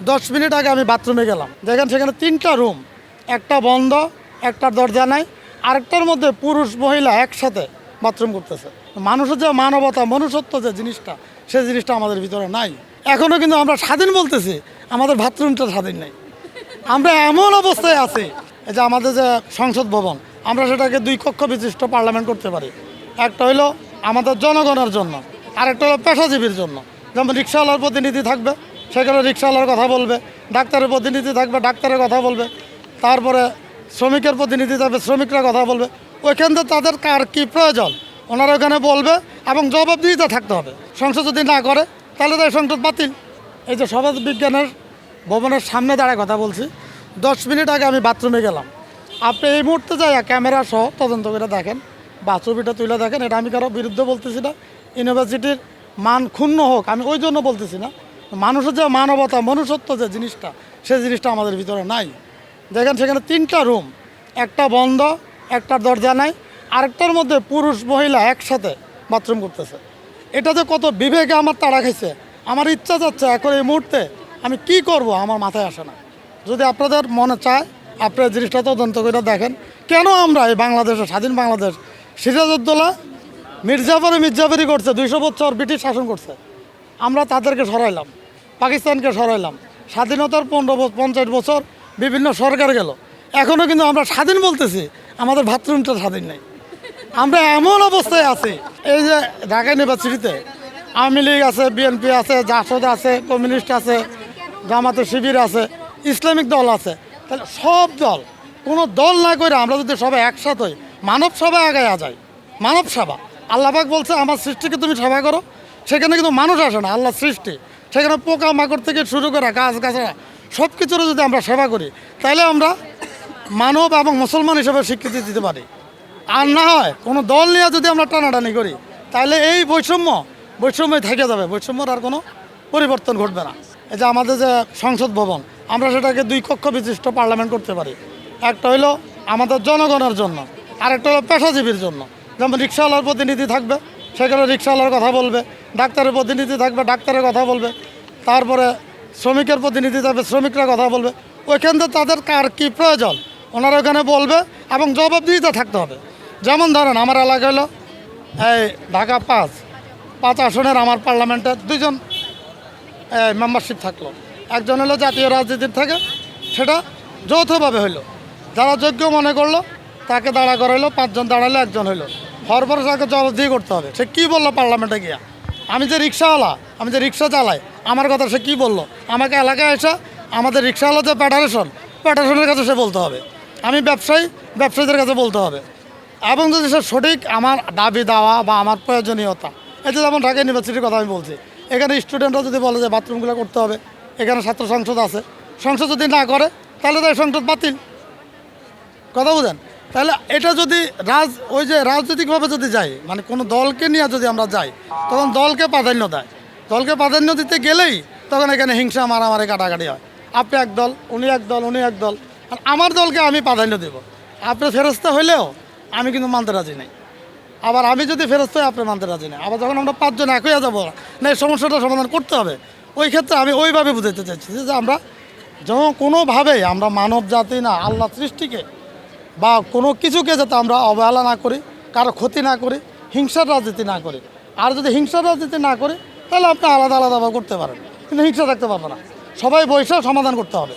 10 minute আগে আমি বাথরুমে গেলাম, দেখেন সেখানে 3টা রুম, একটা বন্ধ, একটা দরজা নাই, আরেকটার মধ্যে পুরুষ মহিলা একসাথে বাথরুম করতেছে। মানুষের যে মানবতা মনুষ্যত্ব যে জিনিসটা, সেই জিনিসটা আমাদের ভিতরে নাই। এখনও কিন্তু আমরা স্বাধীন বলতেছি, আমাদের বাথরুমটা স্বাধীন নেই। আমরা এমন অবস্থায় আছি যে আমাদের যে সংসদ ভবন, আমরা সেটাকে 2 কক্ষ বিশিষ্ট পার্লামেন্ট করতে পারি। একটা হলো আমাদের জনগণের জন্য, আরেকটা হলো পেশাজীবীর জন্য। যেমন রিক্সাওয়ালার প্রতিনিধি থাকবে, সেখানে রিক্সাওয়ালার কথা বলবে, ডাক্তারের প্রতিনিধি থাকবে, ডাক্তারের কথা বলবে, তারপরে শ্রমিকের প্রতিনিধি থাকবে, শ্রমিকরা কথা বলবে। ওইখান থেকে তাদের কার কী প্রয়োজন ওনারা ওখানে বলবে এবং জবাবদিহিতা থাকতে হবে। সংসদ যদি না করে তাহলে তো এই সংসদ বাতিল। এই যে সমাজ বিজ্ঞানের ভবনের সামনে দাঁড়ায় কথা বলছি, 10 মিনিট আগে আমি বাথরুমে গেলাম। আপনি এই মুহূর্তে যাই ক্যামেরা সহ তদন্ত করে দেখেন বা ছবিটা তুলে দেখেন। এটা আমি কারো বিরুদ্ধে বলতেছি না, ইউনিভার্সিটির মান ক্ষুণ্ণ হোক আমি ওই জন্য বলতেছি না। মানুষের যে মানবতা মনুষ্যত্ব যে জিনিসটা, সেই জিনিসটা আমাদের ভিতরে নাই। দেখেন সেখানে 3টা রুম, একটা বন্ধ, একটা দরজা নাই, আরেকটার মধ্যে পুরুষ মহিলা একসাথে বাথরুম করতেছে। এটা যে কত বিবেকে আমার তাড়া খাইছে, আমার ইচ্ছা যাচ্ছে এখন এই মুহূর্তে আমি কি করব আমার মাথায় আসে না। যদি আপনাদের মনে চায় আপনারা জিনিসটা তদন্ত করে দেখেন, কেন আমরা এই বাংলাদেশে স্বাধীন বাংলাদেশ, সিরাজউদ্দৌলা মির্জাফরি করছে, 200 বছর ব্রিটিশ শাসন করছে, আমরা তাদেরকে সরাইলাম, পাকিস্তানকে সরাইলাম, স্বাধীনতার 50 বছর বিভিন্ন সরকার গেল, এখনও কিন্তু আমরা স্বাধীন বলতেছি, আমাদের বাথরুমটা স্বাধীন নেই। আমরা এমন অবস্থায় আছি, এই যে ঢাকা ইউনিভার্সিটিতে আওয়ামী লীগ আছে, বিএনপি আছে, জাসদ আছে, কমিউনিস্ট আছে, জামাতে শিবির আছে, ইসলামিক দল আছে। তাহলে সব দল, কোনো দল না করে আমরা যদি সবাই একসাথে হই, মানব সভা আগায়া যায়। মানব সভা আল্লাহ পাক বলছে আমার সৃষ্টিকে তুমি সেবা করো, সেখানে কিন্তু মানুষ আসে না, আল্লাহ সৃষ্টি, সেখানে পোকা মাকড় থেকে শুরু করে গাছ গাছড়া সব কিছুর যদি আমরা সেবা করি, তাহলে আমরা মানব এবং মুসলমান হিসেবে স্বীকৃতি দিতে পারি। আর না হয় কোনো দল নিয়ে যদি আমরা টানাটানি করি, তাহলে এই বৈষম্যই থেকে যাবে, বৈষম্যর আর কোনো পরিবর্তন ঘটবে না। এই যে আমাদের যে সংসদ ভবন, আমরা সেটাকে 2 কক্ষ বিশিষ্ট পার্লামেন্ট করতে পারি। একটা হলো আমাদের জনগণের জন্য, আরেকটা হলো পেশাজীবীর জন্য। যেমন রিক্সাওয়ালার প্রতিনিধি থাকবে, সেখানে রিক্সাওয়ালার কথা বলবে, ডাক্তারের প্রতিনিধি থাকবে, ডাক্তারের কথা বলবে, তারপরে শ্রমিকের প্রতিনিধি থাকবে, শ্রমিকরা কথা বলবে। ওইখান থেকে তাদের কার কী প্রয়োজন ওনারা ওখানে বলবে এবং জবাবদিহিতা থাকতে হবে। যেমন ধরেন আমার এলাকা হলো এই ঢাকা 5 আসনের আমার পার্লামেন্টের 2জন মেম্বারশিপ থাকলো। একজন হলো জাতীয় রাজনীতির থেকে, সেটা যৌথভাবে হইলো, যারা যোগ্য মনে করলো তাকে দাঁড়া করাইলো, 5 জন দাঁড়ালো, 1 জন হইলো। হওয়ার পরে তাকে জবাবদিহি করতে হবে, সে কী বললো পার্লামেন্টে গিয়া। আমি যে রিক্সাওয়ালা, আমি যে রিক্সা চালাই, আমার কথা সে কী বললো, আমাকে এলাকায় এসে আমাদের রিক্সাওয়ালা যে ফেডারেশনের কাছে সে বলতে হবে। আমি ব্যবসায়ীদের কাছে বলতে হবে। এবং যদি সে সঠিক আমার দাবি দেওয়া বা আমার প্রয়োজনীয়তা, এতে যেমন ঢাকা ইউনিভার্সিটির কথা আমি বলছি, এখানে স্টুডেন্টরা যদি বলে যে বাথরুমগুলো করতে হবে, এখানে ছাত্র সংসদ আছে, সংসদ যদি না করে তাহলে তো এই সংসদ বাতিল। কথা বুঝেন? তাহলে এটা যদি ওই যে রাজনৈতিকভাবে যদি যাই, মানে কোনো দলকে নিয়ে যদি আমরা যাই, তখন দলকে প্রাধান্য দেয়। দলকে প্রাধান্য দিতে গেলেই তখন এখানে হিংসা মারামারি কাটাকাটি হয়। আপনি এক দল, উনি এক দল, উনি এক দল, আর আমার দলকে আমি প্রাধান্য দেব। আপনি ফেরস্তা হইলেও আমি কিন্তু মানতে রাজি নেই। আবার আমি যদি ফেরস্তা হই আপনি মানতে রাজি নেই। আবার যখন আমরা 5 জন এক হয়ে যাবো না, এই সমস্যাটা সমাধান করতে হবে, ওই ক্ষেত্রে আমি ওইভাবে বুঝাতে চাইছি যে আমরা যেমন কোনোভাবেই আমরা মানব জাতি না, আল্লাহ সৃষ্টিকে বা কোনো কিছুকে যাতে আমরা অবহেলা না করি, কারো ক্ষতি না করি, হিংসার রাজনীতি না করি। আর যদি হিংসার রাজনীতি না করি তাহলে আপনি আলাদা আলাদাভাবে করতে পারেন, কিন্তু হিংসা রাখতে পারবো না। সবাই বসে সমাধান করতে হবে।